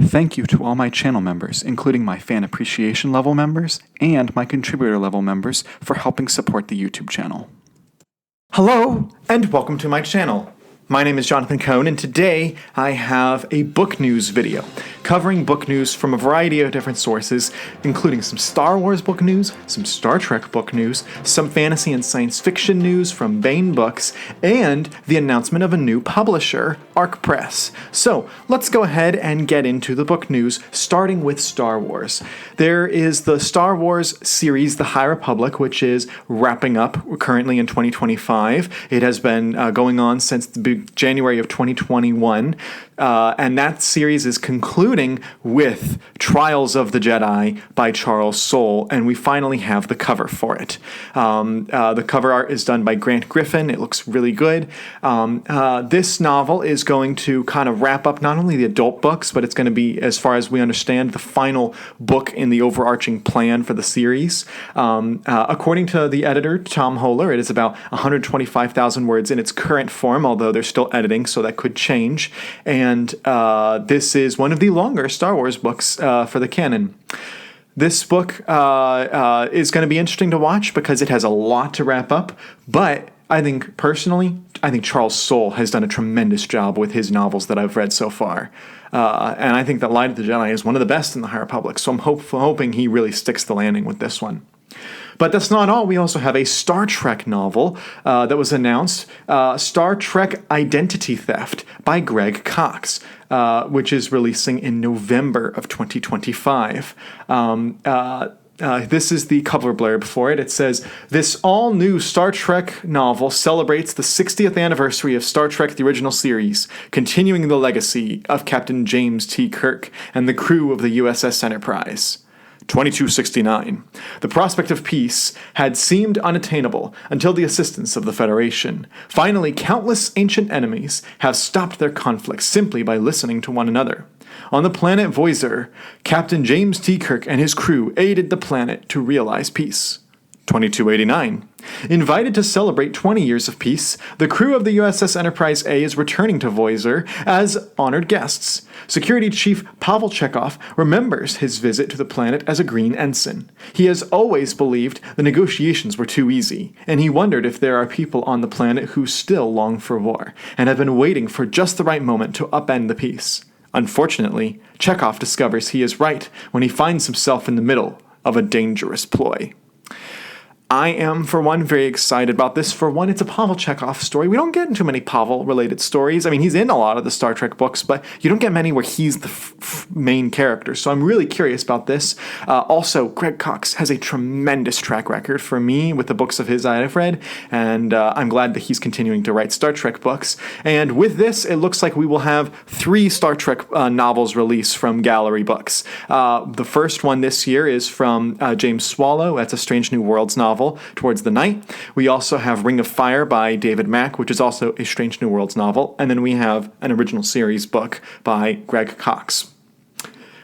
Thank you to all my channel members, including my fan appreciation level members and my contributor level members, for helping support the YouTube channel. Hello, and welcome to my channel. My name is Jonathan Cohn, and today I have a book news video covering book news from a variety of different sources, including some Star Wars book news, some Star Trek book news, some fantasy and science fiction news from Baen Books, and the announcement of a new publisher, Ark Press. So let's go ahead and get into the book news, starting with Star Wars. There is the Star Wars series, The High Republic, which is wrapping up currently in 2025. It has been going on since the January of 2021, and that series is concluding with Trials of the Jedi by Charles Soule, and we finally have the cover for it. The cover art is done by Grant Griffin. It looks really good. This novel is going to kind of wrap up not only the adult books, but it's going to be, as far as we understand, the final book in the overarching plan for the series. According to the editor, Tom Holler, it is about 125,000 words in its current form, although they're still editing, so that could change. And this is one of the longer Star Wars books for the canon. This book is going to be interesting to watch because it has a lot to wrap up, but I think Charles Soule has done a tremendous job with his novels that I've read so far. And I think that Light of the Jedi is one of the best in the High Republic, so I'm hoping he really sticks the landing with this one. But that's not all. We also have a Star Trek novel that was announced, Star Trek Identity Theft by Greg Cox, which is releasing in November of 2025. This is the cover blurb for it. It says, "This all-new Star Trek novel celebrates the 60th anniversary of Star Trek The Original Series, continuing the legacy of Captain James T. Kirk and the crew of the USS Enterprise." 2269. The prospect of peace had seemed unattainable until the assistance of the Federation. Finally, countless ancient enemies have stopped their conflicts simply by listening to one another. On the planet Voyager, Captain James T. Kirk and his crew aided the planet to realize peace. 2289. Invited to celebrate 20 years of peace, the crew of the USS Enterprise A is returning to Voyager as honored guests. Security Chief Pavel Chekhov remembers his visit to the planet as a green ensign. He has always believed the negotiations were too easy, and he wondered if there are people on the planet who still long for war, and have been waiting for just the right moment to upend the peace. Unfortunately, Chekhov discovers he is right when he finds himself in the middle of a dangerous ploy. I am, for one, very excited about this. For one, it's a Pavel Chekhov story. We don't get into many Pavel-related stories. I mean, he's in a lot of the Star Trek books, but you don't get many where he's the main character. So I'm really curious about this. Also, Greg Cox has a tremendous track record for me with the books of his I have read, and I'm glad that he's continuing to write Star Trek books. And with this, it looks like we will have 3 Star Trek novels released from Gallery Books. The first one this year is from James Swallow. That's a Strange New Worlds novel, Towards the Night. We also have Ring of Fire by David Mack, which is also a Strange New Worlds novel. And then we have an original series book by Greg Cox.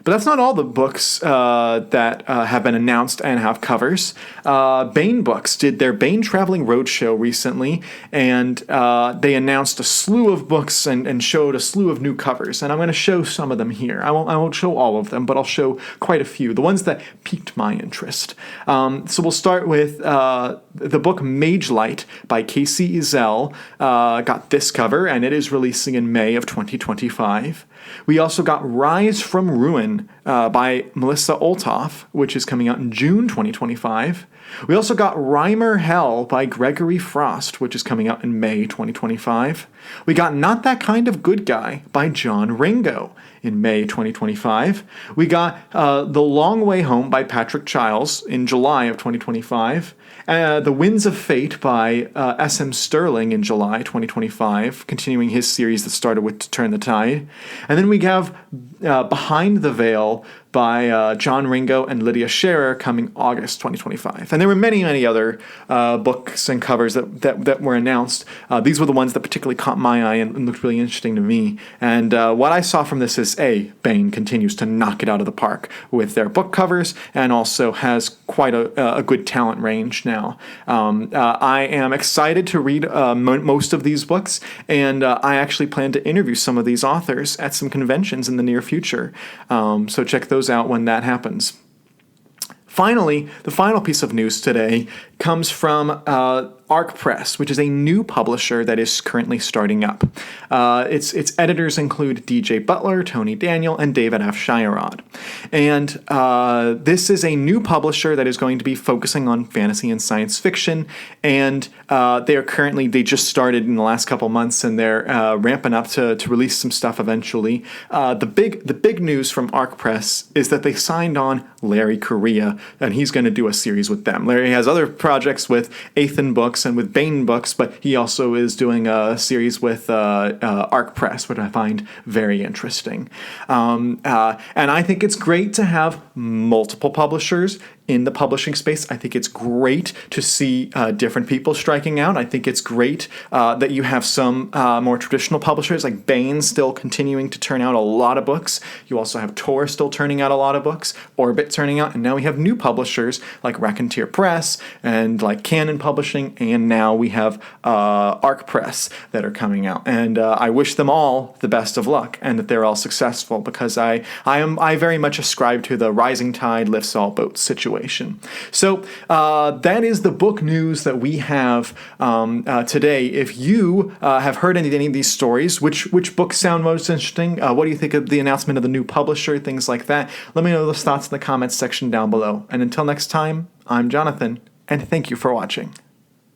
But that's not all the books that have been announced and have covers. Baen Books did their Baen Traveling Roadshow recently, and they announced a slew of books and showed a slew of new covers. And I'm going to show some of them here. I won't show all of them, but I'll show quite a few, the ones that piqued my interest. So we'll start with the book Mage Light by Casey Ezel. Got this cover, and it is releasing in May of 2025. We also got Rise from Ruin by Melissa Olthoff, which is coming out in June 2025. We also got Reimer Hell by Gregory Frost, which is coming out in May 2025. We got Not That Kind of Good Guy by John Ringo in May 2025. We got The Long Way Home by Patrick Childs in July of 2025. The Winds of Fate by S.M. Sterling in July 2025, continuing his series that started with To Turn the Tide. And then we have Behind the Veil by John Ringo and Lydia Scherer coming August 2025. And there were many, many other books and covers that were announced. These were the ones that particularly caught my eye and looked really interesting to me. And what I saw from this is, Baen continues to knock it out of the park with their book covers and also has quite a good talent range now. I am excited to read most of these books, and I actually plan to interview some of these authors at some conventions in the near future. So check those out when that happens. Finally, the final piece of news today comes from Ark Press, which is a new publisher that is currently starting up. Its editors include DJ Butler, Tony Daniel, and David F. Shirod. And this is a new publisher that is going to be focusing on fantasy and science fiction. And they just started in the last couple months, and they're ramping up to release some stuff eventually. The big news from Ark Press is that they signed on Larry Correia, and he's going to do a series with them. Larry has other projects with Athen Books and with Baen Books, but he also is doing a series with Ark Press, which I find very interesting. And I think it's great to have multiple publishers in the publishing space. I think it's great to see different people striking out. I think it's great that you have some more traditional publishers like Baen still continuing to turn out a lot of books. You also have Tor still turning out a lot of books, Orbit turning out, and now we have new publishers like Raconteur Press and like Canon Publishing, and now we have Ark Press that are coming out. And I wish them all the best of luck and that they're all successful, because I very much ascribe to the rising tide lifts all boats situation. So that is the book news that we have today. If you have heard any of these stories, which books sound most interesting? What do you think of the announcement of the new publisher? Things like that. Let me know those thoughts in the comments section down below. And until next time, I'm Jonathan, and thank you for watching.